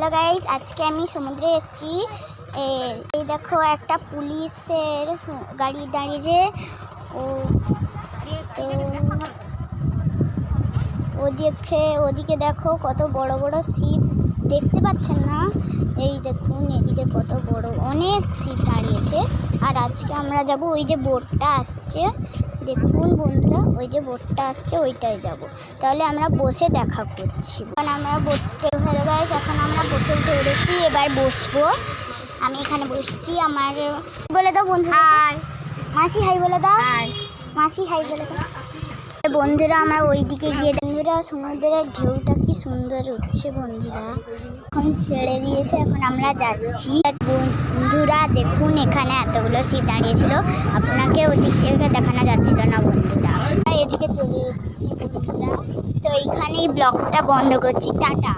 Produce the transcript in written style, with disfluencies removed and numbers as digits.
Hello guys, আজকে আমি সমুদ্রে এসেছি। এই দেখো একটা পুলিশের গাড়ি দাঁড়িয়েছে। ও তো ওদিকে দেখো কত বড় বড় শিপ দেখতে পাচ্ছেন না? এই দেখুন এদিকে কত বড় অনেক শিপ দাঁড়িয়েছে। আর আজকে আমরা যাব ওই যে বোটটা আসছে, দেখুন বন্ধুরা, ওই যে বোটটা আসছে ওইটাই যাব। তাহলে আমরা বসে দেখা করছি। এখন আমরা বোটে হ্যালো গাইস, এখন আমরা বোটে ধরেছি, এবার বসবো। আমি এখানে বসছি। আমার বলে দাও বন্ধু, হাই মাসি, হাই বলে দাও, মাসি হাই বলে দাও। বন্ধুরা আমরা ওইদিকে গিয়ে, বন্ধুরা সমুদ্রের ঢেউটা কি সুন্দর উঠছে বন্ধুরা। এখন ছেড়ে দিয়েছে, এখন আমরা যাচ্ছি। বন্ধুরা দেখুন এখানে এতগুলো শিপ দাঁড়িয়েছিল, আপনাকে ওদিক থেকে দেখানো যাচ্ছিল না বন্ধুরা। আমরা এদিকে চলে এসেছি বন্ধুরা। তো এইখানেই ব্লগটা বন্ধ করছি, টাটা।